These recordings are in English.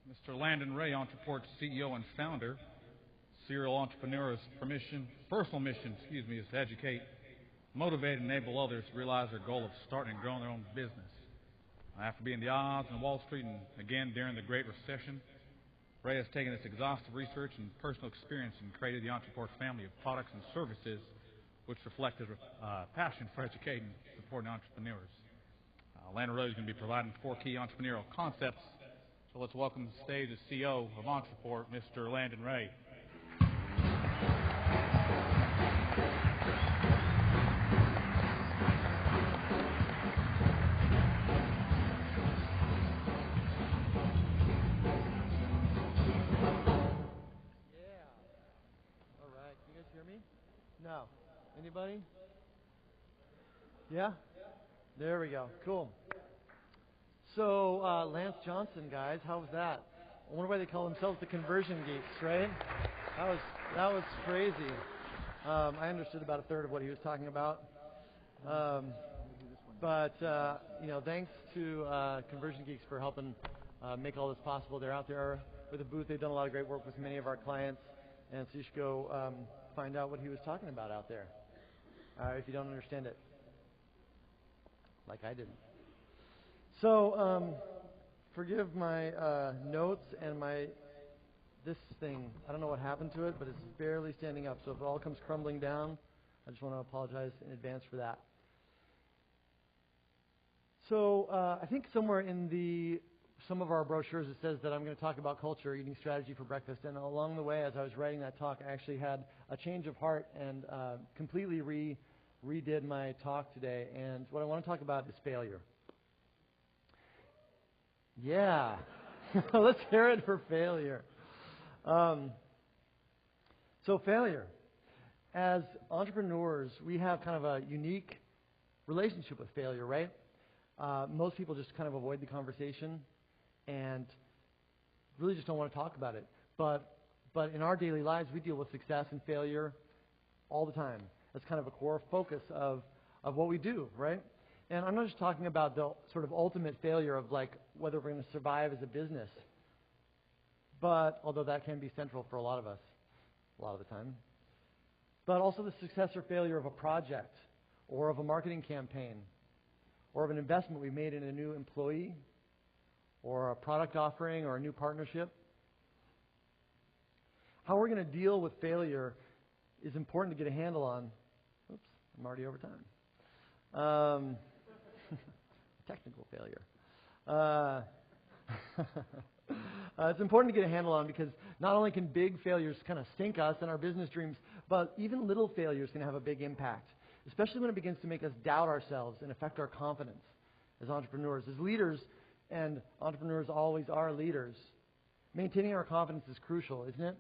Mr. Landon Ray, ONTRAPalooza's CEO and founder. Serial entrepreneur's personal mission, is to educate, motivate, and enable others to realize their goal of starting and growing their own business. After being the odds on Wall Street and again during the Great Recession, Ray has taken this exhaustive research and personal experience and created the ONTRAPalooza family of products and services which reflect his passion for educating and supporting entrepreneurs. Landon Ray is going to be providing 4 key entrepreneurial concepts. So let's welcome to the stage the CEO of ONTRAPalooza, Mr. Landon Ray. No. Anybody? Yeah? There we go. Cool. So, Lance Johnson, guys, how was that? I wonder why they call themselves the conversion geeks, right? That was crazy. I understood about a third of what he was talking about. Thanks to Conversion Geeks for helping make all this possible. They're out there with a booth. They've done a lot of great work with many of our clients, and so you should go find out what he was talking about out there, if you don't understand it, like I didn't. So, forgive my notes and this thing. I don't know what happened to it, but it's barely standing up. So if it all comes crumbling down, I just want to apologize in advance for that. So I think somewhere in some of our brochures it says that I'm going to talk about culture, eating strategy for breakfast. And along the way, as I was writing that talk, I actually had a change of heart and completely redid my talk today. And what I want to talk about is failure. Yeah. Let's hear it for failure. So failure. As entrepreneurs, we have kind of a unique relationship with failure, right? Most people just kind of avoid the conversation and really just don't want to talk about it. But in our daily lives, we deal with success and failure all the time. That's kind of a core focus of what we do, right? And I'm not just talking about the sort of ultimate failure of like whether we're going to survive as a business, but although that can be central for a lot of us, a lot of the time, but also the success or failure of a project or of a marketing campaign or of an investment we made in a new employee or a product offering or a new partnership. How we're going to deal with failure is important to get a handle on. Oops, I'm already over time. Technical failure. It's important to get a handle on because not only can big failures kind of sink us in our business dreams, but even little failures can have a big impact, especially when it begins to make us doubt ourselves and affect our confidence as entrepreneurs. As leaders, and entrepreneurs always are leaders, maintaining our confidence is crucial, isn't it?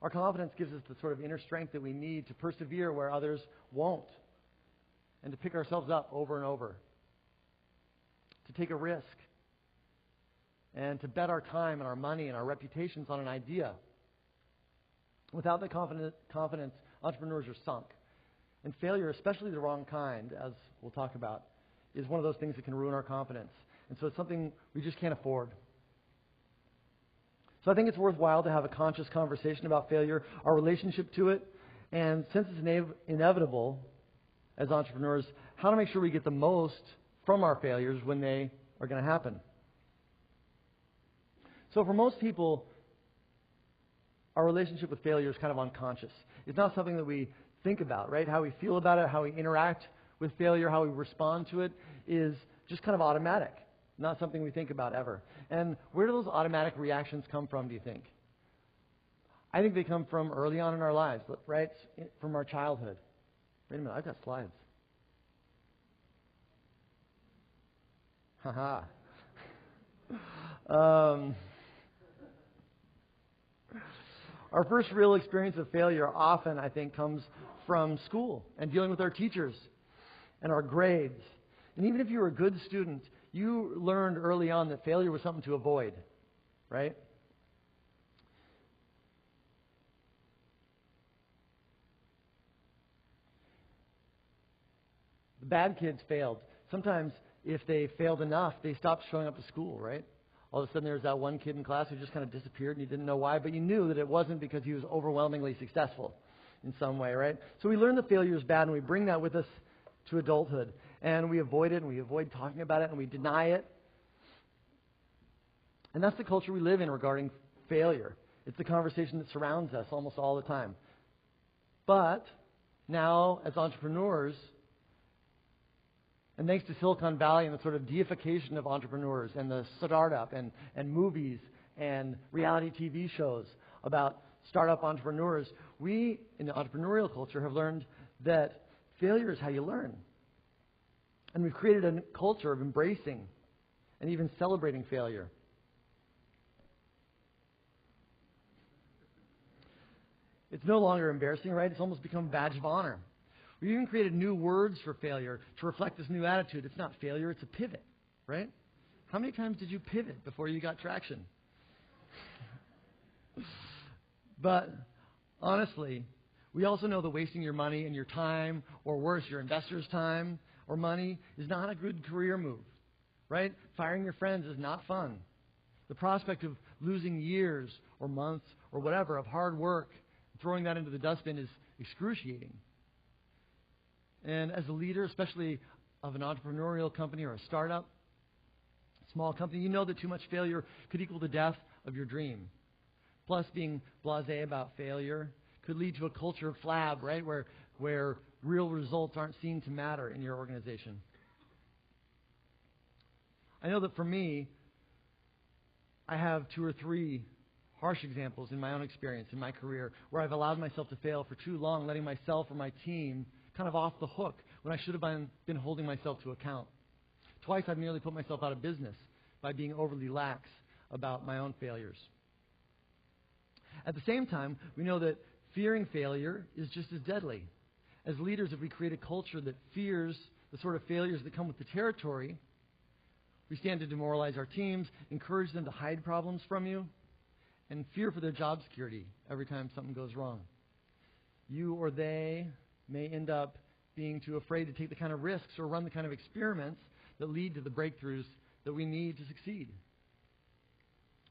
Our confidence gives us the sort of inner strength that we need to persevere where others won't, and to pick ourselves up over and over, to take a risk, and to bet our time and our money and our reputations on an idea. Without the confidence, entrepreneurs are sunk. And failure, especially the wrong kind, as we'll talk about, is one of those things that can ruin our confidence. And so it's something we just can't afford. So I think it's worthwhile to have a conscious conversation about failure, our relationship to it, and since it's inevitable as entrepreneurs, how to make sure we get the most from our failures when they are going to happen. So for most people, our relationship with failure is kind of unconscious. It's not something that we think about, right? How we feel about it, how we interact with failure, how we respond to it is just kind of automatic, not something we think about ever. And where do those automatic reactions come from, do you think? I think they come from early on in our lives, right? From our childhood. Wait a minute, I've got slides. Haha. Our first real experience of failure often, I think, comes from school and dealing with our teachers and our grades. And even if you were a good student, you learned early on that failure was something to avoid, right? The bad kids failed. Sometimes if they failed enough, they stopped showing up to school, right? all of a sudden there was that one kid in class who just kind of disappeared and you didn't know why, but you knew that it wasn't because he was overwhelmingly successful in some way, right? So we learn that failure is bad and we bring that with us to adulthood. And we avoid it and we avoid talking about it and we deny it. And that's the culture we live in regarding failure. It's the conversation that surrounds us almost all the time. But now, as entrepreneurs, and thanks to Silicon Valley and the sort of deification of entrepreneurs and the startup and movies and reality TV shows about startup entrepreneurs, we in the entrepreneurial culture have learned that failure is how you learn. And we've created a culture of embracing and even celebrating failure. It's no longer embarrassing, right? It's almost become a badge of honor. We even created new words for failure to reflect this new attitude. It's not failure, it's a pivot, right? How many times did you pivot before you got traction? But honestly, we also know that wasting your money and your time, or worse, your investors' time or money, is not a good career move, right? Firing your friends is not fun. The prospect of losing years or months or whatever of hard work, throwing that into the dustbin, is excruciating. And as a leader, especially of an entrepreneurial company or a startup, small company, you know that too much failure could equal the death of your dream. Plus, being blasé about failure could lead to a culture of flab, right, where real results aren't seen to matter in your organization. I know that for me, I have 2 or 3 harsh examples in my own experience, in my career, where I've allowed myself to fail for too long, letting myself or my team kind of off the hook when I should have been holding myself to account. Twice I've nearly put myself out of business by being overly lax about my own failures. At the same time, we know that fearing failure is just as deadly. As leaders, if we create a culture that fears the sort of failures that come with the territory, we stand to demoralize our teams, encourage them to hide problems from you, and fear for their job security every time something goes wrong. You or they may end up being too afraid to take the kind of risks or run the kind of experiments that lead to the breakthroughs that we need to succeed.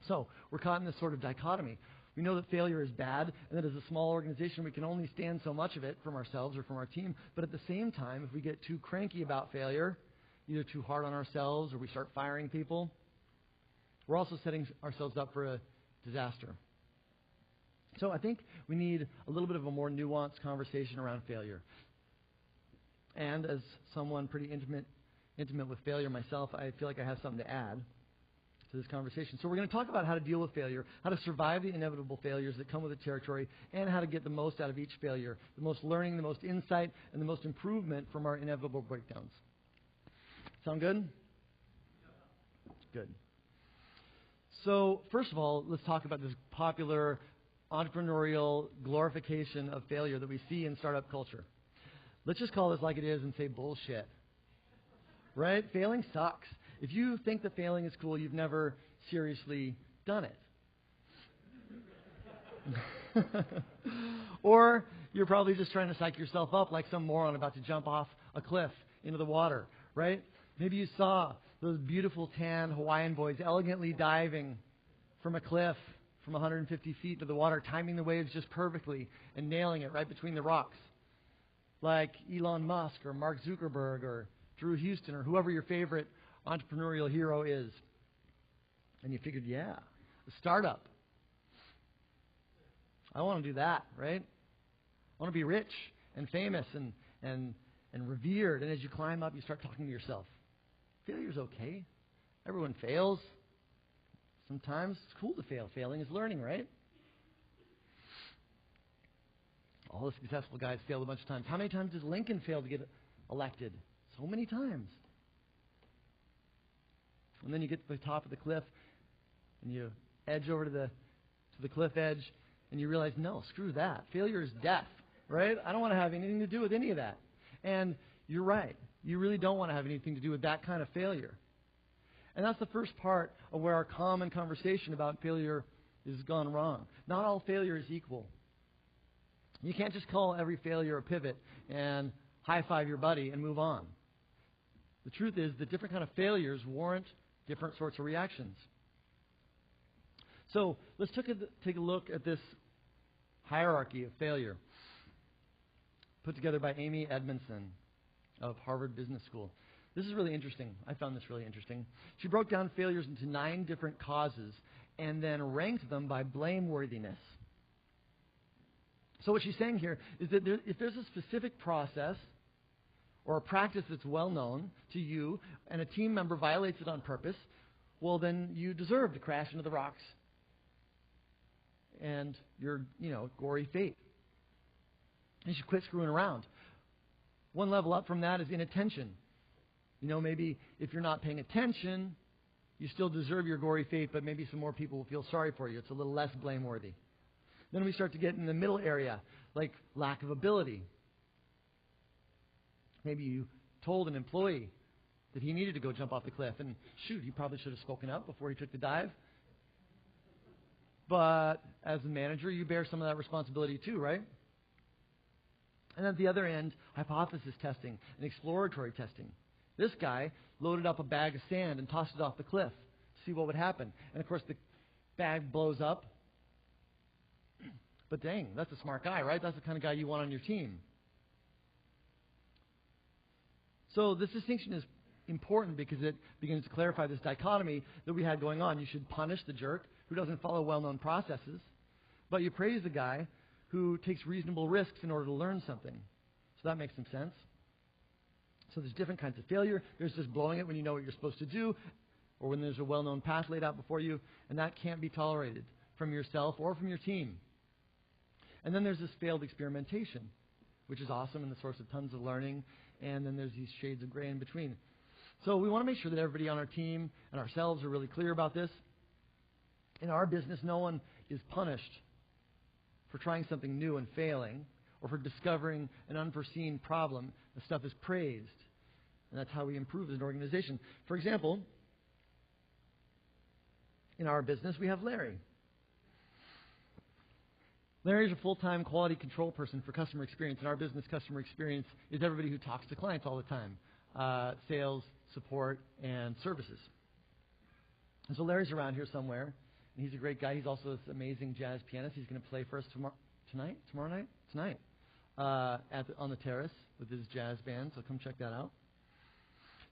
So we're caught in this sort of dichotomy. We know that failure is bad, and that as a small organization we can only stand so much of it from ourselves or from our team. But at the same time, if we get too cranky about failure, either too hard on ourselves or we start firing people, we're also setting ourselves up for a disaster. So I think we need a little bit of a more nuanced conversation around failure. And as someone pretty intimate with failure myself, I feel like I have something to add to this conversation. So we're going to talk about how to deal with failure, how to survive the inevitable failures that come with the territory, and how to get the most out of each failure, the most learning, the most insight, and the most improvement from our inevitable breakdowns. Sound good? Good. So first of all, let's talk about this popular entrepreneurial glorification of failure that we see in startup culture. Let's just call this like it is and say bullshit. Right? Failing sucks. If you think that failing is cool, you've never seriously done it. Or you're probably just trying to psych yourself up like some moron about to jump off a cliff into the water, right? Maybe you saw those beautiful tan Hawaiian boys elegantly diving from a cliff from 150 feet into the water, timing the waves just perfectly and nailing it right between the rocks. Like Elon Musk or Mark Zuckerberg or Drew Houston or whoever your favorite entrepreneurial hero is. And you figured, yeah, a startup. I want to do that, right? I want to be rich and famous and revered. And as you climb up, you start talking to yourself. Failure's okay. Everyone fails. Sometimes it's cool to fail. Failing is learning, right? All the successful guys failed a bunch of times. How many times did Lincoln fail to get elected? So many times. And then you get to the top of the cliff, and you edge over to the cliff edge, and you realize, no, screw that. Failure is death, right? I don't want to have anything to do with any of that. And you're right. You really don't want to have anything to do with that kind of failure. And that's the first part of where our common conversation about failure has gone wrong. Not all failure is equal. You can't just call every failure a pivot and high-five your buddy and move on. The truth is that different kind of failures warrant different sorts of reactions. So let's take a look at this hierarchy of failure put together by Amy Edmondson of Harvard Business School. This is really interesting. I found this really interesting. She broke down failures into 9 different causes and then ranked them by blameworthiness. So what she's saying here is that if there's a specific process or a practice that's well known to you and a team member violates it on purpose, well, then you deserve to crash into the rocks and your, gory fate. You should quit screwing around. One level up from that is inattention. Maybe if you're not paying attention, you still deserve your gory fate, but maybe some more people will feel sorry for you. It's a little less blameworthy. Then we start to get in the middle area, like lack of ability. Maybe you told an employee that he needed to go jump off the cliff, and shoot, he probably should have spoken up before he took the dive. But as a manager, you bear some of that responsibility too, right? And at the other end, hypothesis testing and exploratory testing. This guy loaded up a bag of sand and tossed it off the cliff to see what would happen. And of course, the bag blows up. But dang, that's a smart guy, right? That's the kind of guy you want on your team. So this distinction is important because it begins to clarify this dichotomy that we had going on. You should punish the jerk who doesn't follow well-known processes, but you praise the guy who takes reasonable risks in order to learn something. So that makes some sense. So there's different kinds of failure. There's just blowing it when you know what you're supposed to do, or when there's a well-known path laid out before you, and that can't be tolerated from yourself or from your team. And then there's this failed experimentation, which is awesome and the source of tons of learning, and then there's these shades of gray in between. So we want to make sure that everybody on our team and ourselves are really clear about this. In our business, no one is punished for trying something new and failing, or for discovering an unforeseen problem. The stuff is praised. And that's how we improve as an organization. For example, in our business, we have Larry. Larry is a full-time quality control person for customer experience. In our business, customer experience is everybody who talks to clients all the time. Sales, support, and services. And so Larry's around here somewhere. And he's a great guy. He's also this amazing jazz pianist. He's going to play for us tonight, on the terrace with his jazz band. So come check that out.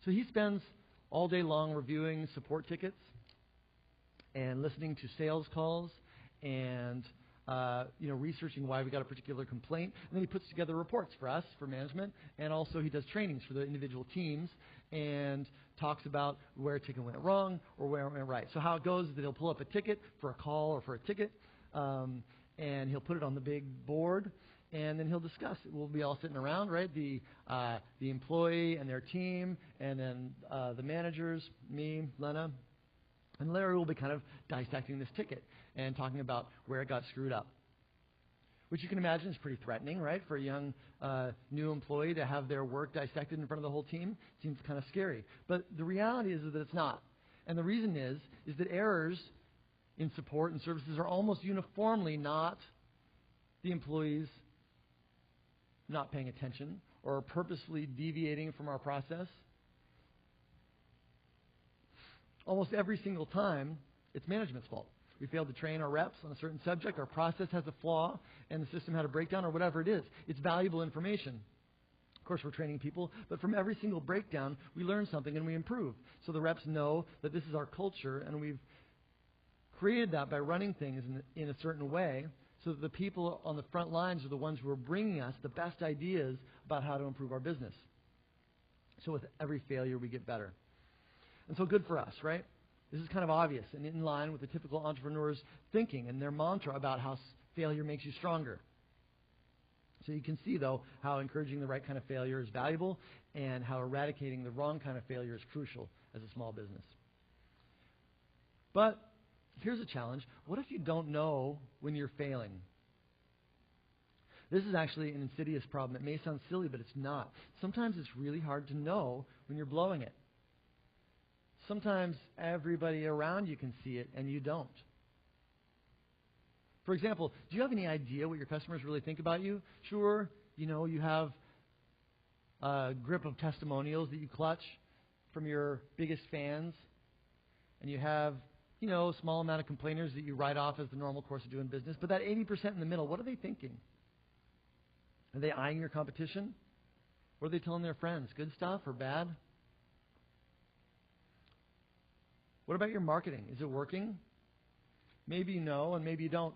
So he spends all day long reviewing support tickets and listening to sales calls and researching why we got a particular complaint. And then he puts together reports for us, for management, and also he does trainings for the individual teams and talks about where a ticket went wrong or where it went right. So how it goes is that he'll pull up a ticket for a call or for a ticket, and he'll put it on the big board, and then he'll discuss. We'll be all sitting around, right? The employee and their team, and then the managers, me, Lena, and Larry will be kind of dissecting this ticket and talking about where it got screwed up, which you can imagine is pretty threatening, right? For a young new employee to have their work dissected in front of the whole team seems kind of scary. But the reality is that it's not. And the reason is that errors in support and services are almost uniformly not the employees not paying attention or purposefully deviating from our process. Almost every single time, it's management's fault. We failed to train our reps on a certain subject, our process has a flaw, and the system had a breakdown, or whatever it is. It's valuable information. Of course, we're training people, but from every single breakdown, we learn something and we improve. So the reps know that this is our culture, and we've created that by running things in a certain way so that the people on the front lines are the ones who are bringing us the best ideas about how to improve our business. So with every failure, we get better. And so good for us, right? This is kind of obvious and in line with the typical entrepreneur's thinking and their mantra about how failure makes you stronger. So you can see, though, how encouraging the right kind of failure is valuable and how eradicating the wrong kind of failure is crucial as a small business. But here's a challenge. What if you don't know when you're failing? This is actually an insidious problem. It may sound silly, but it's not. Sometimes it's really hard to know when you're blowing it. Sometimes everybody around you can see it and you don't. For example, do you have any idea what your customers really think about you? Sure, you have a grip of testimonials that you clutch from your biggest fans, and you have, small amount of complainers that you write off as the normal course of doing business. But that 80% in the middle, what are they thinking? Are they eyeing your competition? What are they telling their friends? Good stuff or bad? What about your marketing? Is it working? Maybe you know and maybe you don't.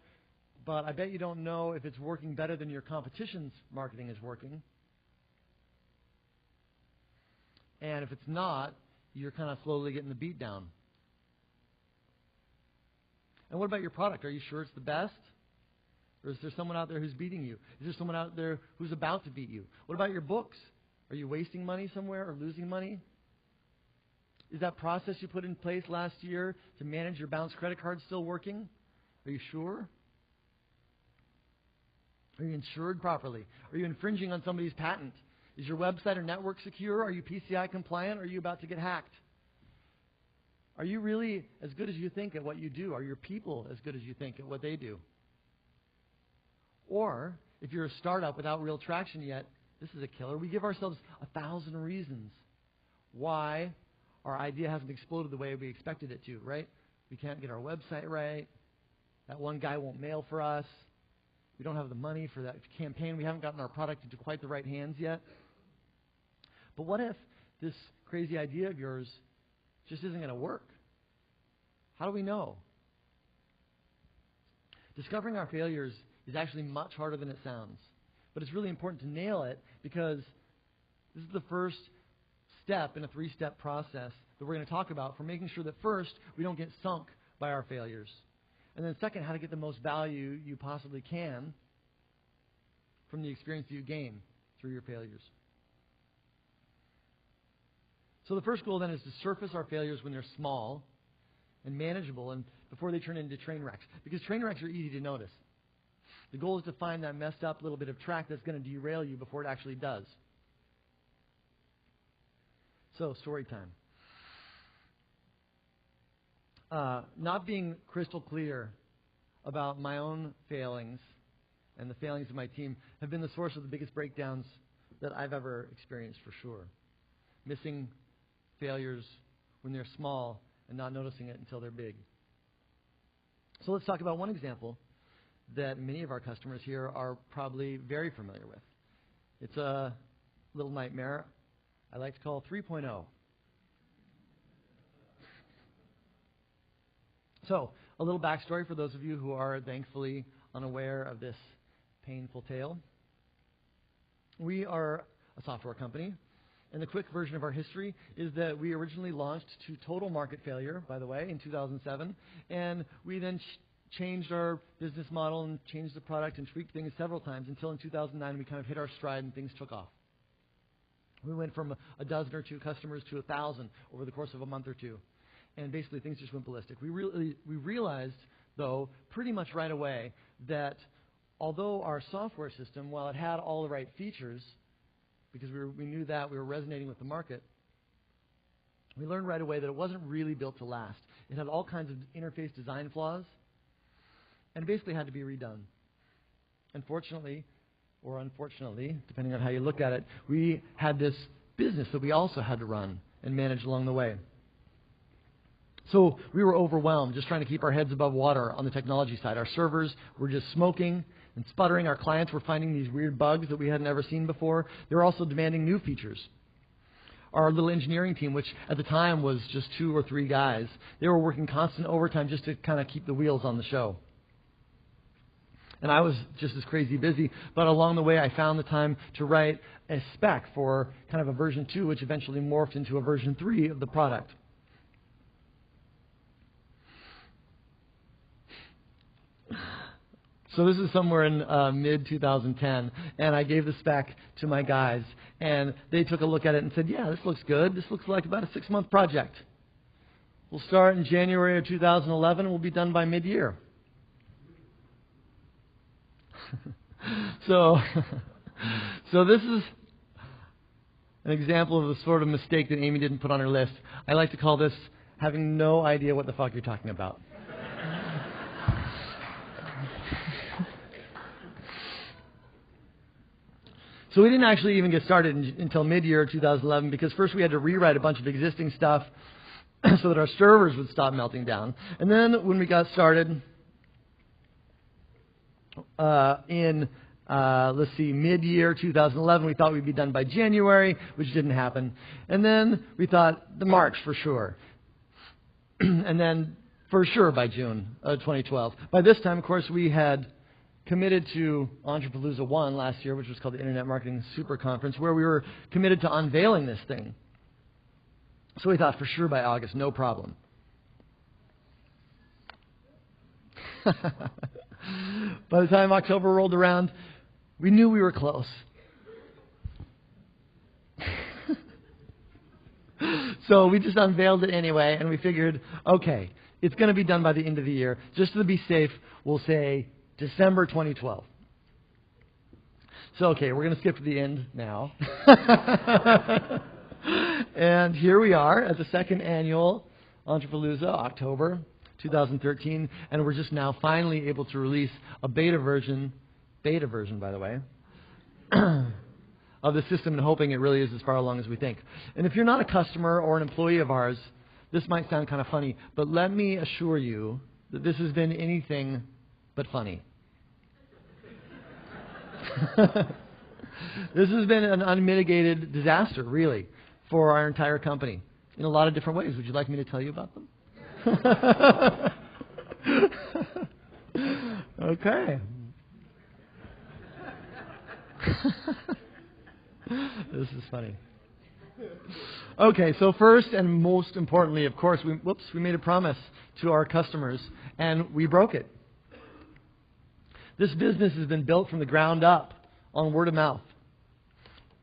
But I bet you don't know if it's working better than your competition's marketing is working. And if it's not, you're kind of slowly getting the beat down. And what about your product? Are you sure it's the best? Or is there someone out there who's beating you? Is there someone out there who's about to beat you? What about your books? Are you wasting money somewhere or losing money? Is that process you put in place last year to manage your bounce credit card still working? Are you sure? Are you insured properly? Are you infringing on somebody's patent? Is your website or network secure? Are you PCI compliant? Or are you about to get hacked? Are you really as good as you think at what you do? Are your people as good as you think at what they do? Or, if you're a startup without real traction yet, this is a killer. We give ourselves 1,000 reasons why our idea hasn't exploded the way we expected it to, right? We can't get our website right. That one guy won't mail for us. We don't have the money for that campaign. We haven't gotten our product into quite the right hands yet. But what if this crazy idea of yours just isn't going to work? How do we know? Discovering our failures is actually much harder than it sounds. But it's really important to nail it because this is the first step in a 3-step process that we're going to talk about for making sure that first, we don't get sunk by our failures. And then second, how to get the most value you possibly can from the experience that you gain through your failures. So the first goal then is to surface our failures when they're small and manageable and before they turn into train wrecks. Because train wrecks are easy to notice. The goal is to find that messed up little bit of track that's going to derail you before it actually does. So, story time. Not being crystal clear about my own failings and the failings of my team have been the source of the biggest breakdowns that I've ever experienced, for sure. Missing failures when they're small and not noticing it until they're big. So let's talk about one example that many of our customers here are probably very familiar with. It's a little nightmare I like to call 3.0. So, a little backstory for those of you who are thankfully unaware of this painful tale. We are a software company, and the quick version of our history is that we originally launched to total market failure, by the way, in 2007, and we then changed our business model and changed the product and tweaked things several times until in 2009 we kind of hit our stride and things took off. We went from a dozen or two customers to 1,000 over the course of a month or two. And basically things just went ballistic. We realized, though, pretty much right away that although our software system, while it had all the right features, because we knew that we were resonating with the market, we learned right away that it wasn't really built to last. It had all kinds of interface design flaws, and it basically had to be redone. Unfortunately, or unfortunately, depending on how you look at it, we had this business that we also had to run and manage along the way. So we were overwhelmed just trying to keep our heads above water on the technology side. Our servers were just smoking and sputtering. Our clients were finding these weird bugs that we had never seen before. They were also demanding new features. Our little engineering team, which at the time was just 2 or 3 guys, they were working constant overtime just to kind of keep the wheels on the show. And I was just as crazy busy, but along the way I found the time to write a spec for kind of a version 2, which eventually morphed into a version 3 of the product. So this is somewhere in mid-2010, and I gave the spec to my guys, and they took a look at it and said, yeah, this looks good. This looks like about a 6-month project. We'll start in January of 2011, and we'll be done by mid-year. So this is an example of the sort of mistake that Amy didn't put on her list. I like to call this having no idea what the fuck you're talking about. So we didn't actually even get started until mid-year 2011 because first we had to rewrite a bunch of existing stuff so that our servers would stop melting down. And then when we got started in mid-year 2011, we thought we'd be done by January, which didn't happen. And then we thought the March for sure. And then for sure by June of 2012. By this time, of course, we had committed to ONTRApalooza 1 last year, which was called the Internet Marketing Super Conference, where we were committed to unveiling this thing. So we thought for sure by August, no problem. By the time October rolled around, we knew we were close. So we just unveiled it anyway, and we figured, okay, it's going to be done by the end of the year. Just to be safe, we'll say December 2012. So, okay, we're going to skip to the end now. And here we are at the second annual ONTRApalooza, October 2013, and we're just now finally able to release a beta version, by the way, of the system, and hoping it really is as far along as we think. And if you're not a customer or an employee of ours, this might sound kind of funny, but let me assure you that this has been anything but funny. This has been an unmitigated disaster, really, for our entire company in a lot of different ways. Would you like me to tell you about them? Okay. This is funny. Okay, so first and most importantly, of course, we made a promise to our customers, and we broke it. This business has been built from the ground up on word of mouth.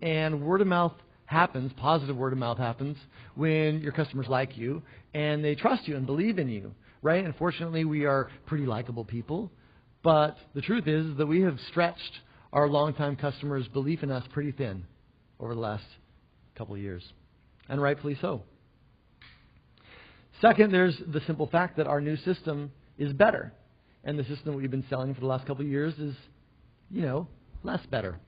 And word of mouth happens, positive word of mouth happens, when your customers like you and they trust you and believe in you, right? And fortunately, we are pretty likable people. But the truth is that we have stretched our longtime customers' belief in us pretty thin over the last couple of years, and rightfully so. Second, there's the simple fact that our new system is better. And the system that we've been selling for the last couple of years is, less better.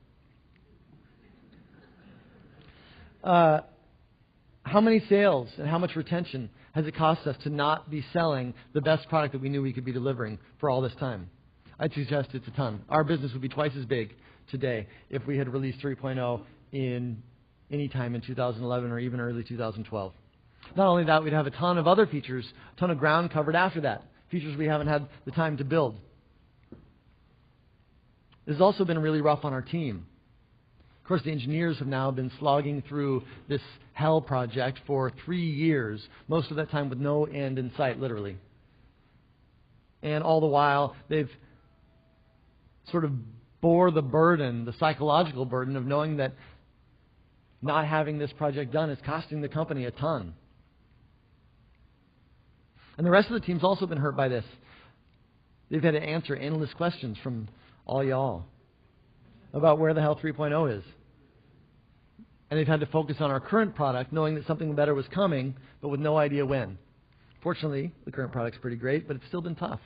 How many sales and how much retention has it cost us to not be selling the best product that we knew we could be delivering for all this time? I'd suggest it's a ton. Our business would be twice as big today if we had released 3.0 in any time in 2011 or even early 2012. Not only that, we'd have a ton of other features, a ton of ground covered after that, features we haven't had the time to build. This has also been really rough on our team. Of course, the engineers have now been slogging through this hell project for 3 years, most of that time with no end in sight, literally. And all the while, they've sort of bore the burden, the psychological burden of knowing that not having this project done is costing the company a ton. And the rest of the team's also been hurt by this. They've had to answer endless questions from all y'all about where the hell 3.0 is. And they've had to focus on our current product, knowing that something better was coming, but with no idea when. Fortunately, the current product's pretty great, but it's still been tough.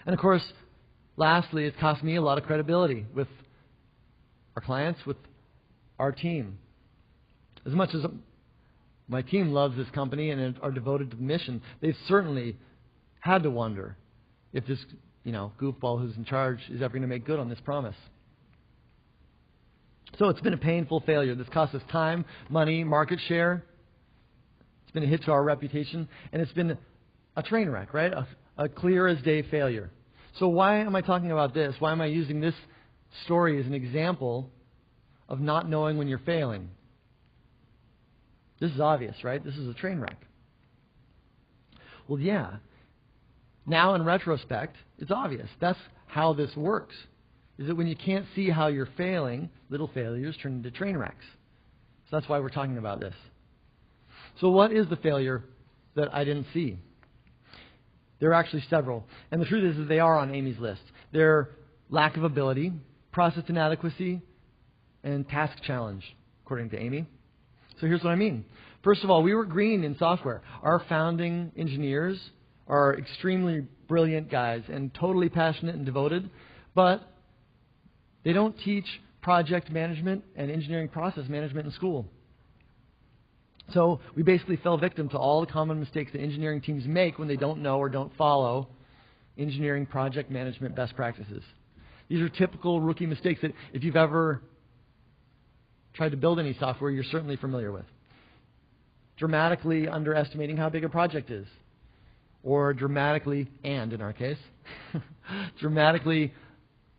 And of course, lastly, it's cost me a lot of credibility with our clients, with our team. As much as my team loves this company and are devoted to the mission, they've certainly had to wonder if this, goofball who's in charge is ever going to make good on this promise. So it's been a painful failure. This cost us time, money, market share. It's been a hit to our reputation, and it's been a train wreck, right? A clear as day failure. So why am I talking about this? Why am I using this story as an example of not knowing when you're failing? This is obvious, right? This is a train wreck. Well, yeah. Now, in retrospect, it's obvious. That's how this works. Is that when you can't see how you're failing, little failures turn into train wrecks. So that's why we're talking about this. So what is the failure that I didn't see? There are actually several. And the truth is that they are on Amy's list. They're lack of ability, process inadequacy, and task challenge, according to Amy. So here's what I mean. First of all, we were green in software. Our founding engineers are extremely brilliant guys and totally passionate and devoted, but they don't teach project management and engineering process management in school. So we basically fell victim to all the common mistakes that engineering teams make when they don't know or don't follow engineering project management best practices. These are typical rookie mistakes that if you've ever tried to build any software, you're certainly familiar with. Dramatically underestimating how big a project is. Or dramatically, and in our case, dramatically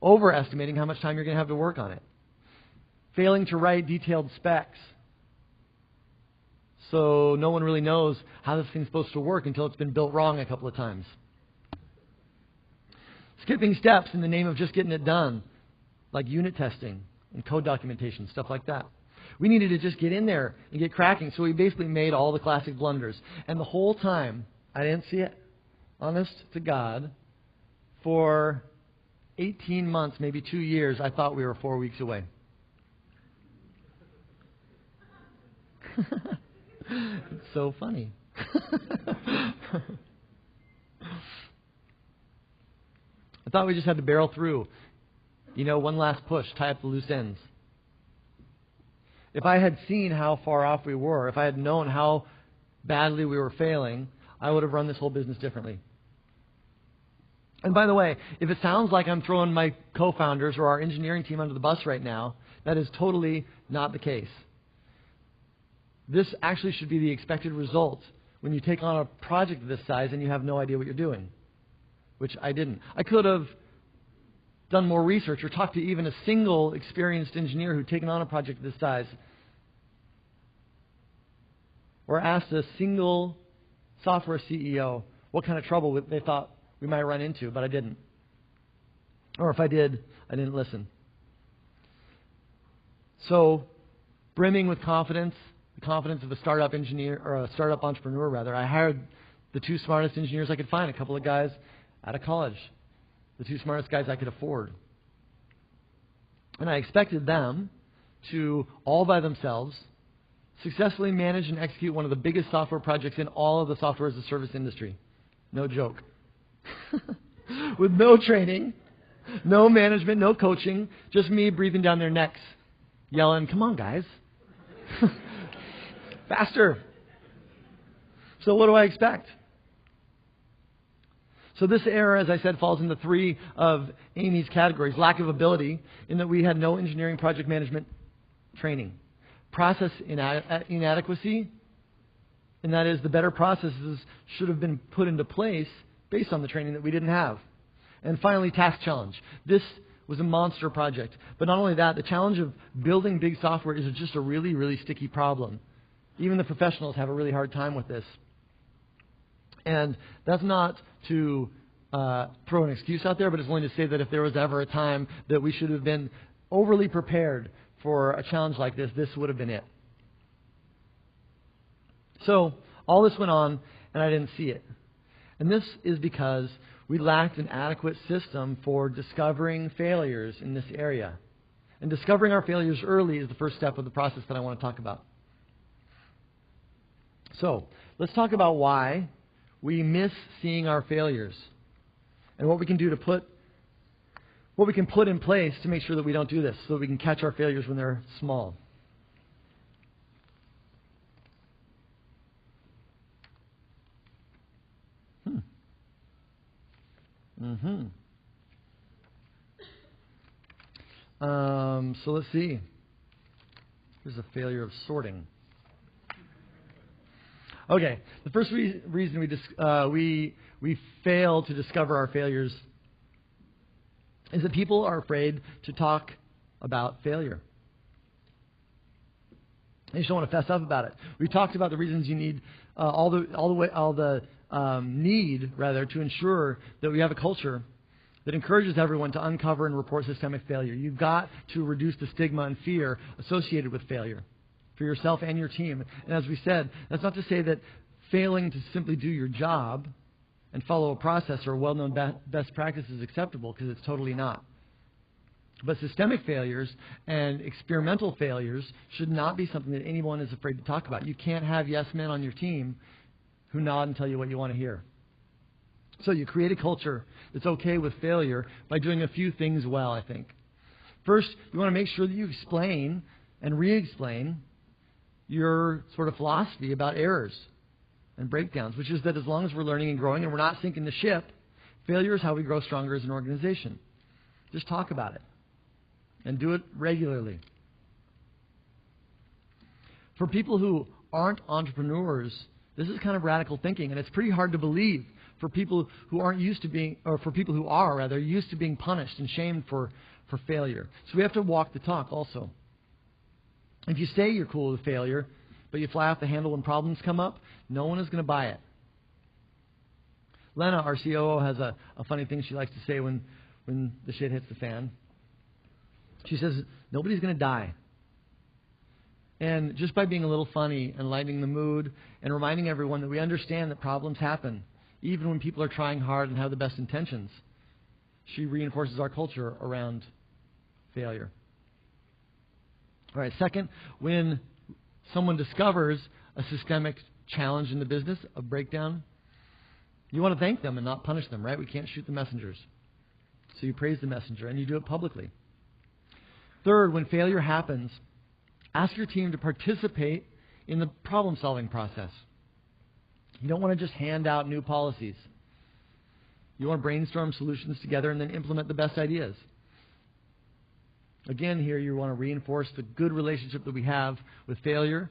overestimating how much time you're going to have to work on it. Failing to write detailed specs. So no one really knows how this thing's supposed to work until it's been built wrong a couple of times. Skipping steps in the name of just getting it done, like unit testing and code documentation, stuff like that. We needed to just get in there and get cracking, so we basically made all the classic blunders. And the whole time, I didn't see it, honest to God, for 18 months, maybe 2 years, I thought we were 4 weeks away. It's so funny. I thought we just had to barrel through. One last push, tie up the loose ends. If I had seen how far off we were, if I had known how badly we were failing, I would have run this whole business differently. And by the way, if it sounds like I'm throwing my co-founders or our engineering team under the bus right now, that is totally not the case. This actually should be the expected result when you take on a project of this size and you have no idea what you're doing, which I didn't. I could have done more research or talked to even a single experienced engineer who'd taken on a project of this size, or asked a single software CEO what kind of trouble they thought we might run into, but I didn't. Or if I did, I didn't listen. So, brimming with confidence, the confidence of a startup engineer, or a startup entrepreneur rather, I hired the 2 smartest engineers I could find, a couple of guys out of college, the 2 smartest guys I could afford. And I expected them to, all by themselves, successfully manage and execute one of the biggest software projects in all of the software as a service industry. No joke. With no training, no management, no coaching, just me breathing down their necks, yelling, "Come on, guys. Faster." So what do I expect? So this error, as I said, falls into 3 of Amy's categories. Lack of ability, in that we had no engineering project management training. Process inadequacy, and that is the better processes should have been put into place based on the training that we didn't have. And finally, task challenge. This was a monster project. But not only that, the challenge of building big software is just a really, really sticky problem. Even the professionals have a really hard time with this. And that's not to throw an excuse out there, but it's only to say that if there was ever a time that we should have been overly prepared for a challenge like this, this would have been it. So all this went on, and I didn't see it. And this is because we lacked an adequate system for discovering failures in this area. And discovering our failures early is the first step of the process that I want to talk about. So let's talk about why we miss seeing our failures and what we can do to put in place to make sure that we don't do this, so that we can catch our failures when they're small. So let's see. Here's a failure of sorting. Okay, the first reason we fail to discover our failures is that people are afraid to talk about failure. They just don't want to fess up about it. We talked about the reasons you need need to ensure that we have a culture that encourages everyone to uncover and report systemic failure. You've got to reduce the stigma and fear associated with failure for yourself and your team. And as we said, that's not to say that failing to simply do your job and follow a process or well-known best practice is acceptable, because it's totally not. But systemic failures and experimental failures should not be something that anyone is afraid to talk about. You can't have yes men on your team who nod and tell you what you want to hear. So you create a culture that's okay with failure by doing a few things well, I think. First, you want to make sure that you explain and re-explain your sort of philosophy about errors and breakdowns, which is that as long as we're learning and growing and we're not sinking the ship, failure is how we grow stronger as an organization. Just talk about it and do it regularly. For people who aren't entrepreneurs, this is kind of radical thinking, and it's pretty hard to believe for people who aren't used to being, or for people who are rather, used to being punished and shamed for failure. So we have to walk the talk also. If you say you're cool with failure, but you fly off the handle when problems come up, no one is going to buy it. Lena, our COO, has a funny thing she likes to say when the shit hits the fan. She says, nobody's going to die. And just by being a little funny and lightening the mood and reminding everyone that we understand that problems happen, even when people are trying hard and have the best intentions, she reinforces our culture around failure. All right, second, when someone discovers a systemic challenge in the business, a breakdown, you want to thank them and not punish them, right? We can't shoot the messengers. So you praise the messenger, and you do it publicly. Third, when failure happens, ask your team to participate in the problem-solving process. You don't want to just hand out new policies. You want to brainstorm solutions together and then implement the best ideas. Again, here you want to reinforce the good relationship that we have with failure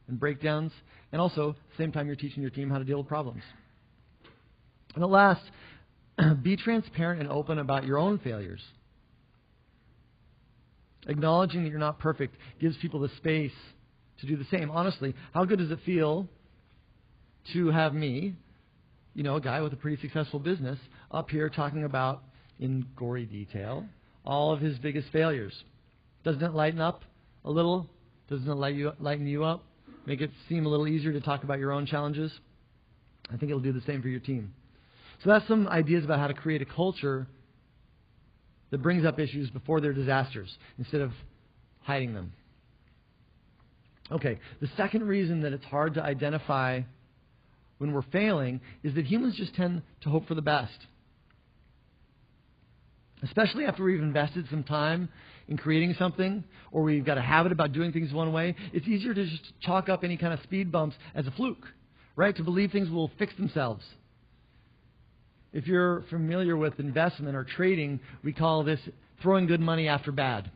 and breakdowns, and also at the same time you're teaching your team how to deal with problems. And at last, be transparent and open about your own failures. Acknowledging that you're not perfect gives people the space to do the same. Honestly, how good does it feel to have me, a guy with a pretty successful business, up here talking about, in gory detail, all of his biggest failures? Doesn't it lighten up a little? Doesn't it lighten you up? Make it seem a little easier to talk about your own challenges? I think it'll do the same for your team. So that's some ideas about how to create a culture that brings up issues before they're disasters instead of hiding them. Okay, the second reason that it's hard to identify when we're failing is that humans just tend to hope for the best. Especially after we've invested some time in creating something, or we've got a habit about doing things one way, it's easier to just chalk up any kind of speed bumps as a fluke, right? To believe things will fix themselves. If you're familiar with investment or trading, we call this throwing good money after bad.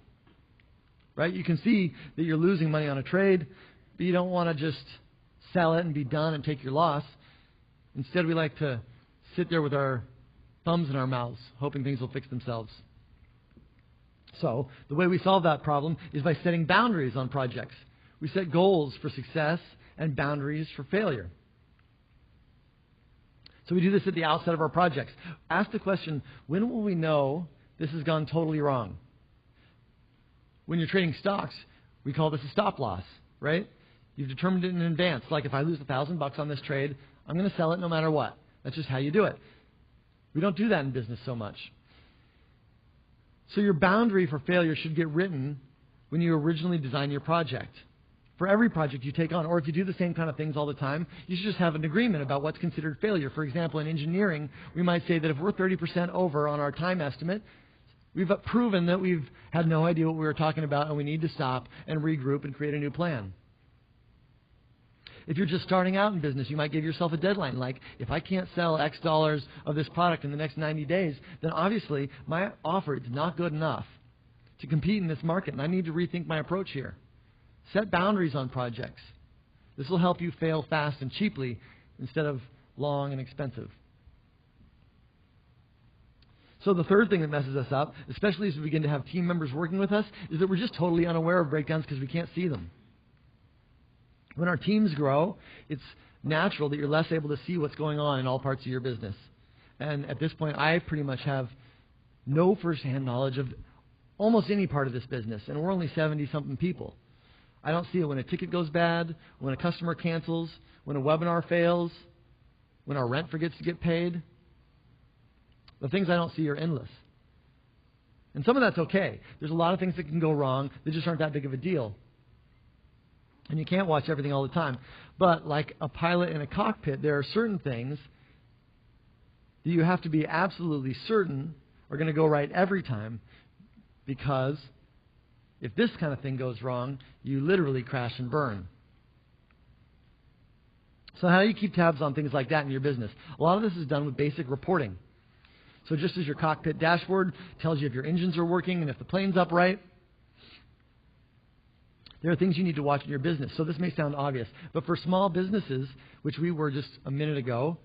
Right? You can see that you're losing money on a trade, but you don't want to just sell it and be done and take your loss. Instead, we like to sit there with our thumbs in our mouths, hoping things will fix themselves. So, the way we solve that problem is by setting boundaries on projects. We set goals for success and boundaries for failure. So we do this at the outset of our projects. Ask the question, when will we know this has gone totally wrong? When you're trading stocks, we call this a stop loss, right? You've determined it in advance. Like if I lose $1,000 on this trade, I'm going to sell it no matter what. That's just how you do it. We don't do that in business so much. So your boundary for failure should get written when you originally design your project. For every project you take on, or if you do the same kind of things all the time, you should just have an agreement about what's considered failure. For example, in engineering, we might say that if we're 30% over on our time estimate, we've proven that we've had no idea what we were talking about and we need to stop and regroup and create a new plan. If you're just starting out in business, you might give yourself a deadline. Like, if I can't sell X dollars of this product in the next 90 days, then obviously my offer is not good enough to compete in this market, and I need to rethink my approach here. Set boundaries on projects. This will help you fail fast and cheaply instead of long and expensive. So the third thing that messes us up, especially as we begin to have team members working with us, is that we're just totally unaware of breakdowns because we can't see them. When our teams grow, it's natural that you're less able to see what's going on in all parts of your business. And at this point, I pretty much have no first-hand knowledge of almost any part of this business, and we're only 70-something people. I don't see it when a ticket goes bad, when a customer cancels, when a webinar fails, when our rent forgets to get paid. The things I don't see are endless. And some of that's okay. There's a lot of things that can go wrong that just aren't that big of a deal. And you can't watch everything all the time. But like a pilot in a cockpit, there are certain things that you have to be absolutely certain are going to go right every time, because if this kind of thing goes wrong, you literally crash and burn. So how do you keep tabs on things like that in your business? A lot of this is done with basic reporting. So just as your cockpit dashboard tells you if your engines are working and if the plane's upright, there are things you need to watch in your business. So this may sound obvious, but for small businesses, which we were just a minute ago,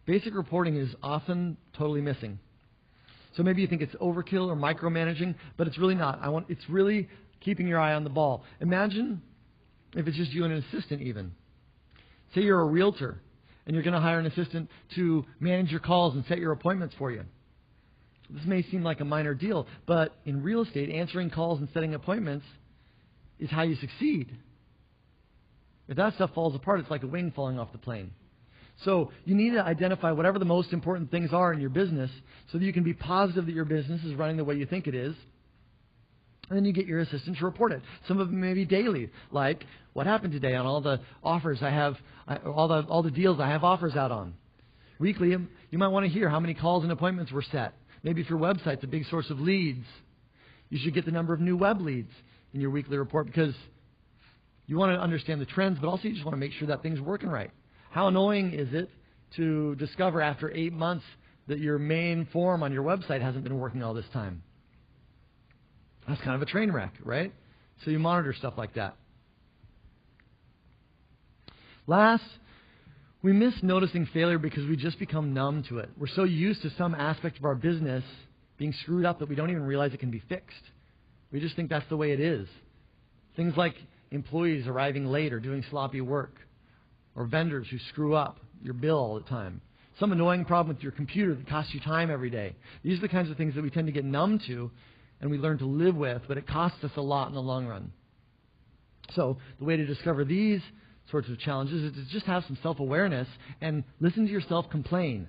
basic reporting is often totally missing. So maybe you think it's overkill or micromanaging, but it's really not. It's really keeping your eye on the ball. Imagine if it's just you and an assistant even. Say you're a realtor and you're going to hire an assistant to manage your calls and set your appointments for you. This may seem like a minor deal, but in real estate, answering calls and setting appointments is how you succeed. If that stuff falls apart, it's like a wing falling off the plane. So you need to identify whatever the most important things are in your business so that you can be positive that your business is running the way you think it is. And then you get your assistant to report it. Some of them may be daily, like what happened today on all the offers I have, all the deals I have offers out on. Weekly, you might want to hear how many calls and appointments were set. Maybe if your website's a big source of leads, you should get the number of new web leads in your weekly report because you want to understand the trends, but also you just want to make sure that thing's working right. How annoying is it to discover after 8 months that your main form on your website hasn't been working all this time? That's kind of a train wreck, right? So you monitor stuff like that. Last, we miss noticing failure because we just become numb to it. We're so used to some aspect of our business being screwed up that we don't even realize it can be fixed. We just think that's the way it is. Things like employees arriving late or doing sloppy work, or vendors who screw up your bill all the time. Some annoying problem with your computer that costs you time every day. These are the kinds of things that we tend to get numb to and we learn to live with, but it costs us a lot in the long run. So the way to discover these sorts of challenges is to just have some self-awareness and listen to yourself complain.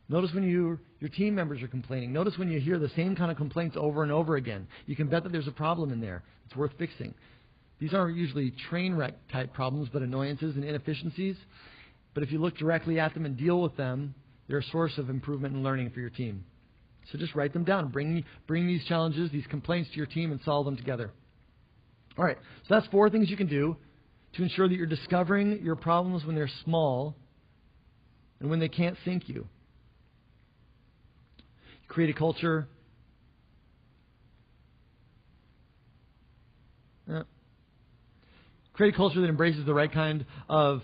Notice when your team members are complaining. Notice when you hear the same kind of complaints over and over again. You can bet that there's a problem in there. It's worth fixing. These aren't usually train wreck type problems, but annoyances and inefficiencies. But if you look directly at them and deal with them, they're a source of improvement and learning for your team. So just write them down. Bring these challenges, these complaints to your team and solve them together. All right, so that's 4 things you can do to ensure that you're discovering your problems when they're small and when they can't sink you. Create a culture. Create a culture that embraces the right kind of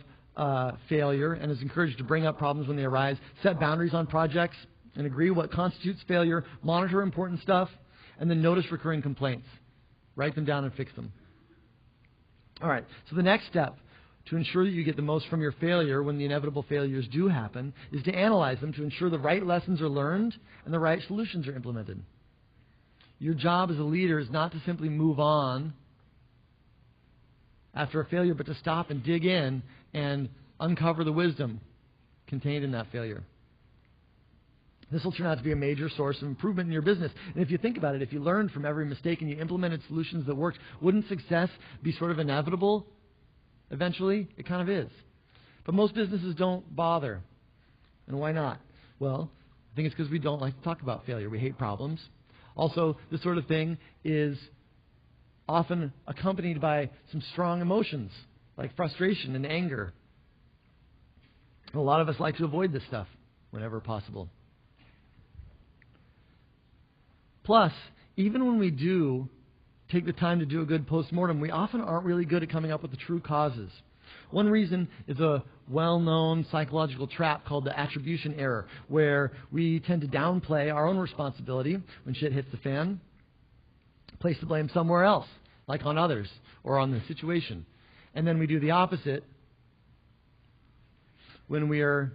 failure and is encouraged to bring up problems when they arise. Set boundaries on projects and agree what constitutes failure. Monitor important stuff. And then notice recurring complaints. Write them down and fix them. All right, so the next step to ensure that you get the most from your failure when the inevitable failures do happen is to analyze them to ensure the right lessons are learned and the right solutions are implemented. Your job as a leader is not to simply move on after a failure, but to stop and dig in and uncover the wisdom contained in that failure. This will turn out to be a major source of improvement in your business. And if you think about it, if you learned from every mistake and you implemented solutions that worked, wouldn't success be sort of inevitable eventually? It kind of is. But most businesses don't bother. And why not? Well, I think it's because we don't like to talk about failure. We hate problems. Also, this sort of thing is often accompanied by some strong emotions, like frustration and anger. And a lot of us like to avoid this stuff whenever possible. Plus, even when we do take the time to do a good postmortem, we often aren't really good at coming up with the true causes. One reason is a well-known psychological trap called the attribution error, where we tend to downplay our own responsibility when shit hits the fan, place the blame somewhere else, like on others or on the situation. And then we do the opposite when we are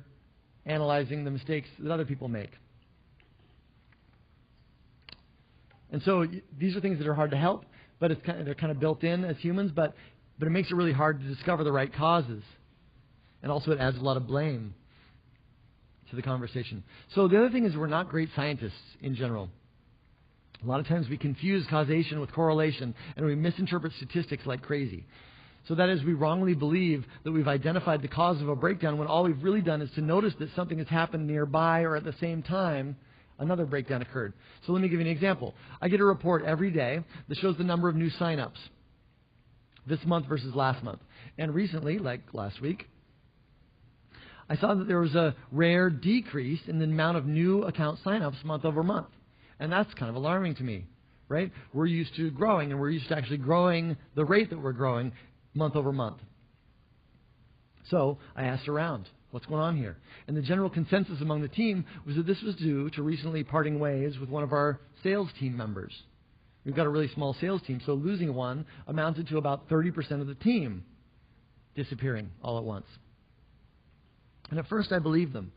analyzing the mistakes that other people make. And so these are things that are hard to help, but they're kind of built in as humans, but it makes it really hard to discover the right causes. And also it adds a lot of blame to the conversation. So the other thing is we're not great scientists in general. A lot of times we confuse causation with correlation, and we misinterpret statistics like crazy. So that is, we wrongly believe that we've identified the cause of a breakdown when all we've really done is to notice that something has happened nearby or at the same time another breakdown occurred. So let me give you an example. I get a report every day that shows the number of new signups this month versus last month. And recently, like last week, I saw that there was a rare decrease in the amount of new account signups month over month. And that's kind of alarming to me, right? We're used to growing, and we're used to actually growing the rate that we're growing month over month. So I asked around, what's going on here? And the general consensus among the team was that this was due to recently parting ways with one of our sales team members. We've got a really small sales team, so losing one amounted to about 30% of the team disappearing all at once. And at first I believed them.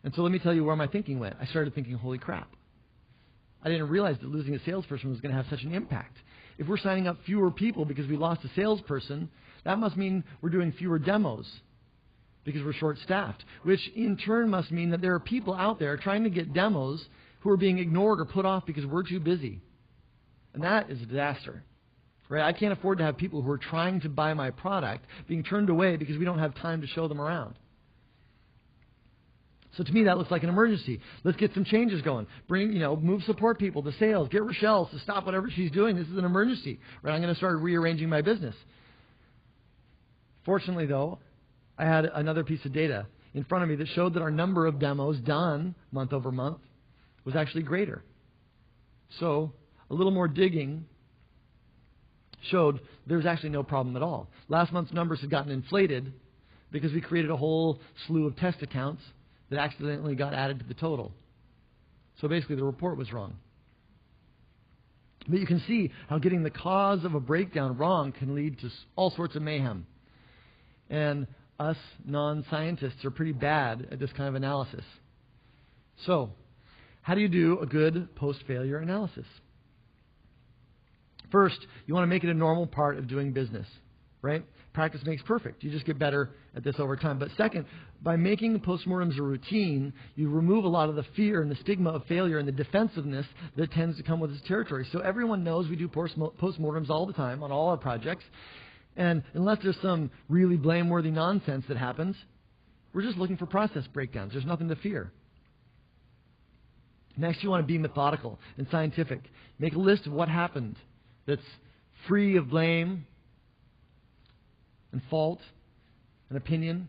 And so let me tell you where my thinking went. I started thinking, holy crap. I didn't realize that losing a salesperson was going to have such an impact. If we're signing up fewer people because we lost a salesperson, that must mean we're doing fewer demos because we're short-staffed, which in turn must mean that there are people out there trying to get demos who are being ignored or put off because we're too busy. And that is a disaster. Right? I can't afford to have people who are trying to buy my product being turned away because we don't have time to show them around. So to me, that looks like an emergency. Let's get some changes going. Move support people to sales. Get Rochelle to stop whatever she's doing. This is an emergency. Right? I'm going to start rearranging my business. Fortunately, though, I had another piece of data in front of me that showed that our number of demos done month over month was actually greater. So a little more digging showed there was actually no problem at all. Last month's numbers had gotten inflated because we created a whole slew of test accounts that accidentally got added to the total. So basically the report was wrong. But you can see how getting the cause of a breakdown wrong can lead to all sorts of mayhem. And us non-scientists are pretty bad at this kind of analysis. So, how do you do a good post-failure analysis? First, you want to make it a normal part of doing business, right? Practice makes perfect. You just get better at this over time. But second, by making postmortems a routine, you remove a lot of the fear and the stigma of failure and the defensiveness that tends to come with this territory. So everyone knows we do postmortems all the time on all our projects. And unless there's some really blameworthy nonsense that happens, we're just looking for process breakdowns. There's nothing to fear. Next, you want to be methodical and scientific. Make a list of what happened that's free of blame and fault and opinion.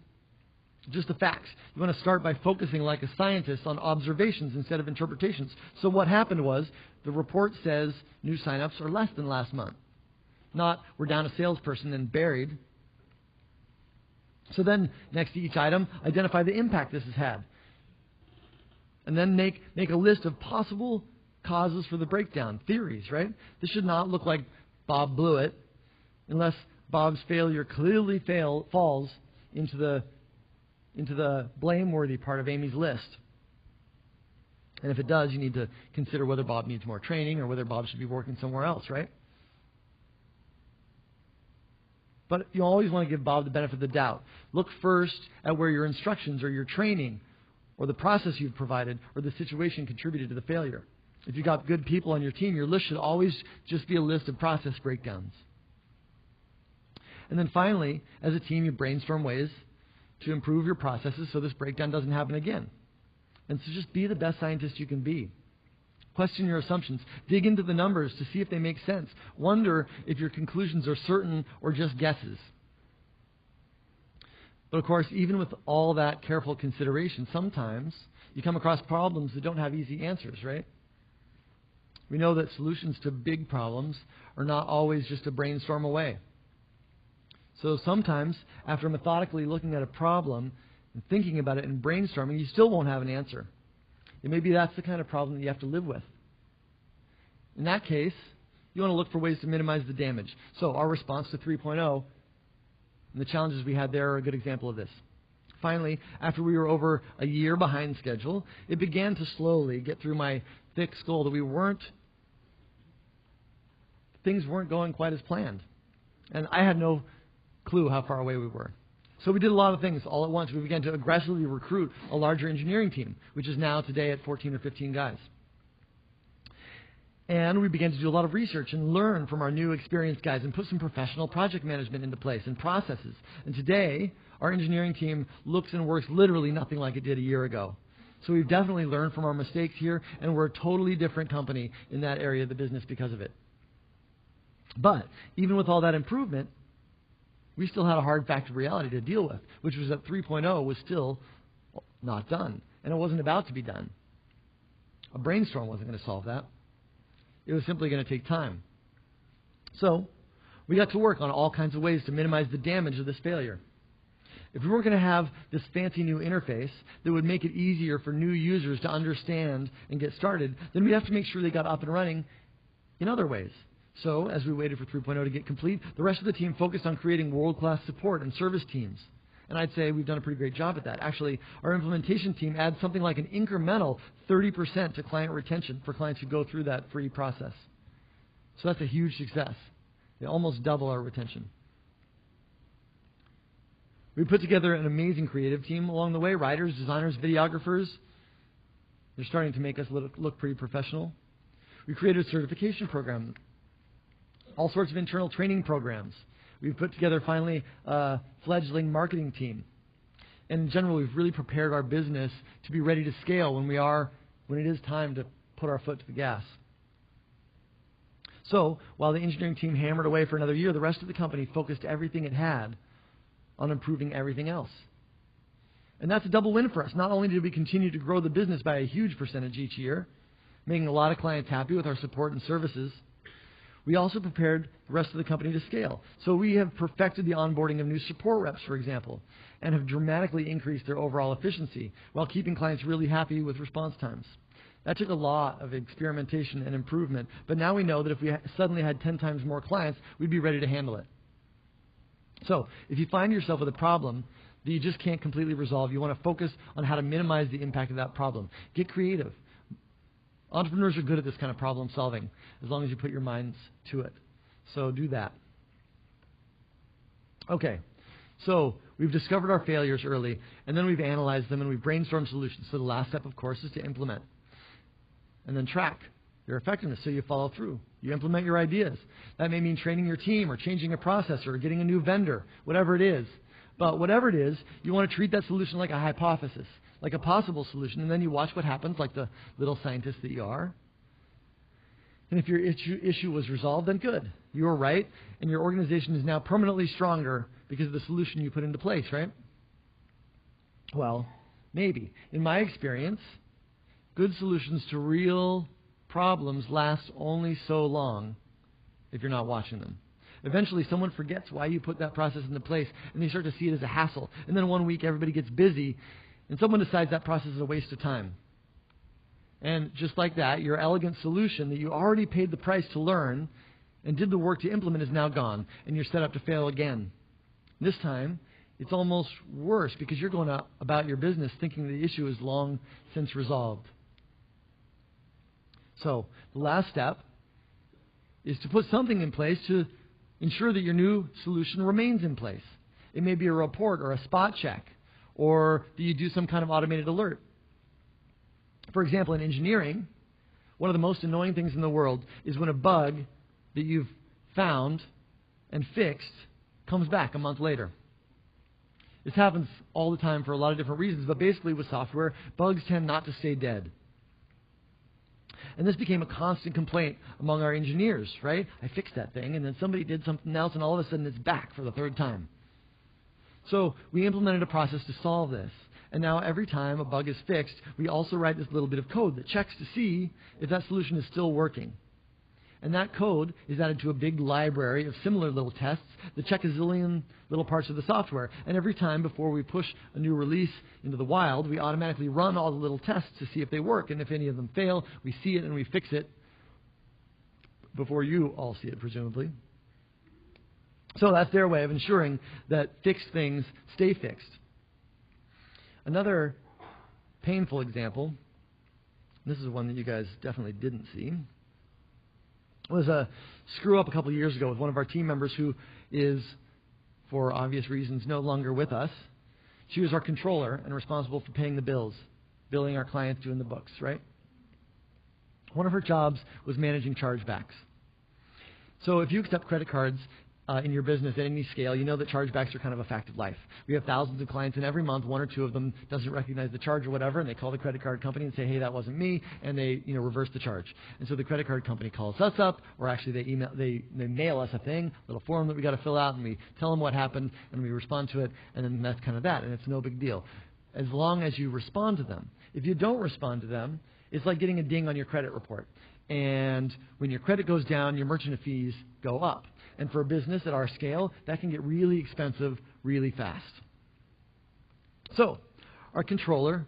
Just the facts. You want to start by focusing like a scientist on observations instead of interpretations. So what happened was the report says new signups are less than last month. Not we're down a salesperson and buried. So then, next to each item, identify the impact this has had. And then make a list of possible causes for the breakdown, theories, right? This should not look like Bob blew it unless Bob's failure clearly falls into the blameworthy part of Amy's list. And if it does, you need to consider whether Bob needs more training or whether Bob should be working somewhere else, right? But you always want to give Bob the benefit of the doubt. Look first at where your instructions or your training or the process you've provided or the situation contributed to the failure. If you've got good people on your team, your list should always just be a list of process breakdowns. And then finally, as a team, you brainstorm ways to improve your processes so this breakdown doesn't happen again. And so just be the best scientist you can be. Question your assumptions. Dig into the numbers to see if they make sense. Wonder if your conclusions are certain or just guesses. But of course, even with all that careful consideration, sometimes you come across problems that don't have easy answers, right? We know that solutions to big problems are not always just a brainstorm away. So sometimes, after methodically looking at a problem and thinking about it and brainstorming, you still won't have an answer. And maybe that's the kind of problem that you have to live with. In that case, you want to look for ways to minimize the damage. So our response to 3.0 and the challenges we had there are a good example of this. Finally, after we were over a year behind schedule, it began to slowly get through my thick skull that things weren't going quite as planned. And I had no clue how far away we were. So we did a lot of things all at once. We began to aggressively recruit a larger engineering team, which is now today at 14 or 15 guys. And we began to do a lot of research and learn from our new experienced guys and put some professional project management into place and processes. And today, our engineering team looks and works literally nothing like it did a year ago. So we've definitely learned from our mistakes here, and we're a totally different company in that area of the business because of it. But even with all that improvement, We still had a hard fact of reality to deal with, which was that 3.0 was still not done, and it wasn't about to be done. A brainstorm wasn't going to solve that. It was simply going to take time. So we got to work on all kinds of ways to minimize the damage of this failure. If we weren't going to have this fancy new interface that would make it easier for new users to understand and get started, then we'd have to make sure they got up and running in other ways. So, as we waited for 3.0 to get complete, the rest of the team focused on creating world-class support and service teams. And I'd say we've done a pretty great job at that. Actually, our implementation team adds something like an incremental 30% to client retention for clients who go through that free process. So that's a huge success. They almost double our retention. We put together an amazing creative team along the way. Writers, designers, videographers. They're starting to make us look pretty professional. We created a certification program. All sorts of internal training programs. We've put together, finally, a fledgling marketing team. And in general, we've really prepared our business to be ready to scale when it is time to put our foot to the gas. So, while the engineering team hammered away for another year, the rest of the company focused everything it had on improving everything else. And that's a double win for us. Not only did we continue to grow the business by a huge percentage each year, making a lot of clients happy with our support and services, we also prepared the rest of the company to scale. So we have perfected the onboarding of new support reps, for example, and have dramatically increased their overall efficiency while keeping clients really happy with response times. That took a lot of experimentation and improvement, but now we know that if we suddenly had 10 times more clients, we'd be ready to handle it. So if you find yourself with a problem that you just can't completely resolve, you want to focus on how to minimize the impact of that problem. Get creative. Entrepreneurs are good at this kind of problem solving as long as you put your minds to it. So do that. Okay, so we've discovered our failures early, and then we've analyzed them, and we've brainstormed solutions. So the last step, of course, is to implement. And then track your effectiveness so you follow through. You implement your ideas. That may mean training your team or changing a process or getting a new vendor, whatever it is. But whatever it is, you want to treat that solution like a hypothesis, like a possible solution, and then you watch what happens like the little scientist that you are. And if your issue was resolved, then good. You were right, and your organization is now permanently stronger because of the solution you put into place, right? Well, maybe. In my experience, good solutions to real problems last only so long if you're not watching them. Eventually, someone forgets why you put that process into place, and they start to see it as a hassle. And then one week, everybody gets busy, and someone decides that process is a waste of time. And just like that, your elegant solution that you already paid the price to learn and did the work to implement is now gone, and you're set up to fail again. This time, it's almost worse because you're going about your business thinking the issue is long since resolved. So, the last step is to put something in place to ensure that your new solution remains in place. It may be a report or a spot check, or that you do some kind of automated alert. For example, in engineering, one of the most annoying things in the world is when a bug that you've found and fixed comes back a month later. This happens all the time for a lot of different reasons, but basically with software, bugs tend not to stay dead. And this became a constant complaint among our engineers, right? I fixed that thing, and then somebody did something else, and all of a sudden it's back for the third time. So we implemented a process to solve this. And now every time a bug is fixed, we also write this little bit of code that checks to see if that solution is still working. And that code is added to a big library of similar little tests that check a zillion little parts of the software. And every time before we push a new release into the wild, we automatically run all the little tests to see if they work. And if any of them fail, we see it and we fix it before you all see it, presumably. So that's their way of ensuring that fixed things stay fixed. Another painful example, this is one that you guys definitely didn't see, was a screw up a couple of years ago with one of our team members who is, for obvious reasons, no longer with us. She was our controller and responsible for paying the bills, billing our clients, doing the books, right? One of her jobs was managing chargebacks. So if you accept credit cards in your business at any scale, you know that chargebacks are kind of a fact of life. We have thousands of clients, and every month, one or two of them doesn't recognize the charge or whatever, and they call the credit card company and say, hey, that wasn't me, and they reverse the charge. And so the credit card company calls us up, or actually they mail us a thing, a little form that we got to fill out, and we tell them what happened, and we respond to it, and then that's kind of that, and it's no big deal, as long as you respond to them. If you don't respond to them, it's like getting a ding on your credit report. And when your credit goes down, your merchant fees go up. And for a business at our scale, that can get really expensive really fast. So, our controller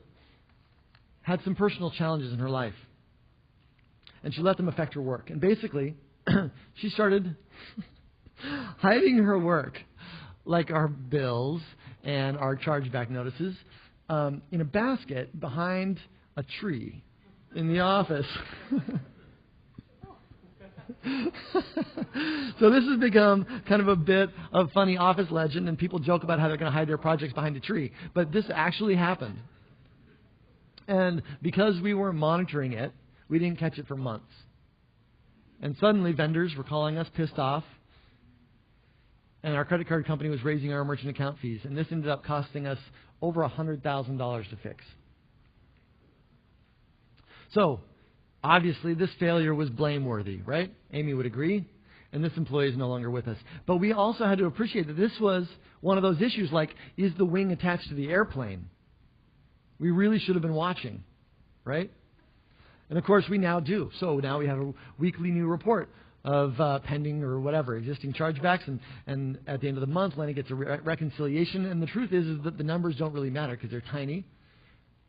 had some personal challenges in her life. And she let them affect her work. And basically, she started hiding her work, like our bills and our chargeback notices, in a basket behind a tree in the office. So this has become kind of a bit of funny office legend, and people joke about how they're going to hide their projects behind a tree. But this actually happened. And because we weren't monitoring it, we didn't catch it for months. And suddenly vendors were calling us pissed off, and our credit card company was raising our merchant account fees. And this ended up costing us over $100,000 to fix. So, obviously, this failure was blameworthy, right? Amy would agree. And this employee is no longer with us. But we also had to appreciate that this was one of those issues like, is the wing attached to the airplane? We really should have been watching, right? And of course, we now do. So now we have a weekly new report of pending or whatever, existing chargebacks. And at the end of the month, Lenny gets a reconciliation. And the truth is that the numbers don't really matter because they're tiny.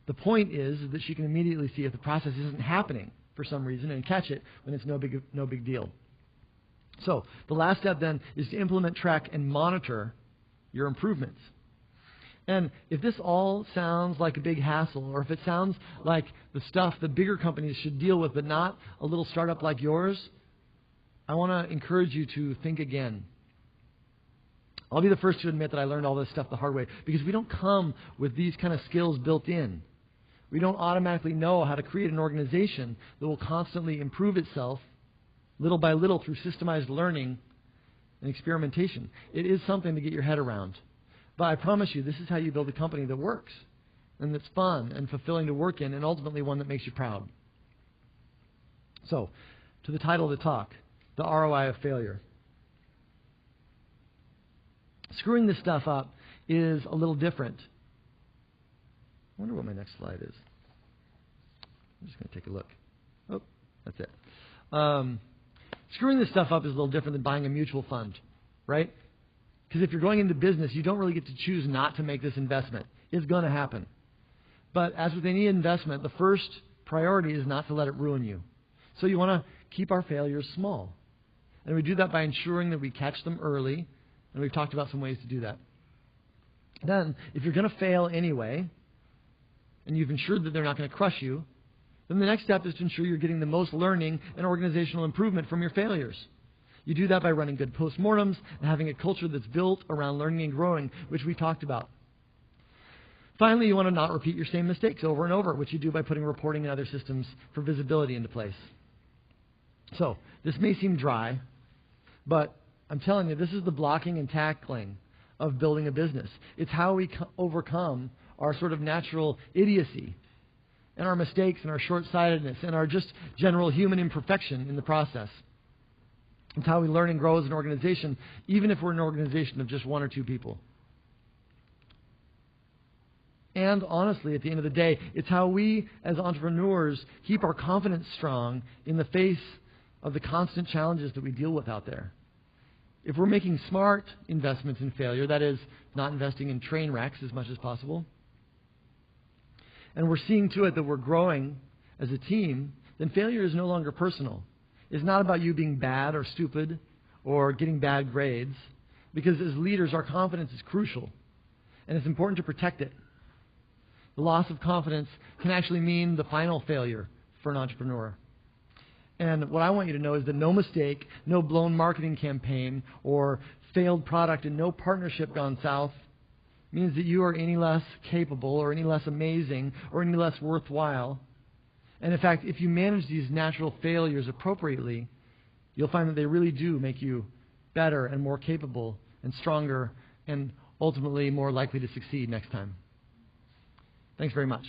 The point is that she can immediately see if the process isn't happening for some reason and catch it when it's no big deal. So the last step then is to implement, track, and monitor your improvements. And if this all sounds like a big hassle, or if it sounds like the stuff that bigger companies should deal with but not a little startup like yours, I want to encourage you to think again. I'll be the first to admit that I learned all this stuff the hard way because we don't come with these kind of skills built in. We don't automatically know how to create an organization that will constantly improve itself little by little through systemized learning and experimentation. It is something to get your head around. But I promise you, this is how you build a company that works and that's fun and fulfilling to work in and ultimately one that makes you proud. So, to the title of the talk, the ROI of Failure. Screwing this stuff up is a little different. I wonder what my next slide is. I'm just going to take a look. Oh, that's it. Screwing this stuff up is a little different than buying a mutual fund, right? Because if you're going into business, you don't really get to choose not to make this investment. It's going to happen. But as with any investment, the first priority is not to let it ruin you. So you want to keep our failures small. And we do that by ensuring that we catch them early. And we've talked about some ways to do that. Then, if you're going to fail anyway, and you've ensured that they're not going to crush you, then the next step is to ensure you're getting the most learning and organizational improvement from your failures. You do that by running good postmortems and having a culture that's built around learning and growing, which we talked about. Finally, you want to not repeat your same mistakes over and over, which you do by putting reporting and other systems for visibility into place. So, this may seem dry, but I'm telling you, this is the blocking and tackling of building a business. It's how we overcome our sort of natural idiocy and our mistakes and our short-sightedness and our just general human imperfection in the process. It's how we learn and grow as an organization, even if we're an organization of just one or two people. And honestly, at the end of the day, it's how we as entrepreneurs keep our confidence strong in the face of the constant challenges that we deal with out there. If we're making smart investments in failure, that is, not investing in train wrecks as much as possible, and we're seeing to it that we're growing as a team, then failure is no longer personal. It's not about you being bad or stupid or getting bad grades, because as leaders, our confidence is crucial, and it's important to protect it. The loss of confidence can actually mean the final failure for an entrepreneur. And what I want you to know is that no mistake, no blown marketing campaign, or failed product, and no partnership gone south means that you are any less capable or any less amazing or any less worthwhile. And in fact, if you manage these natural failures appropriately, you'll find that they really do make you better and more capable and stronger and ultimately more likely to succeed next time. Thanks very much.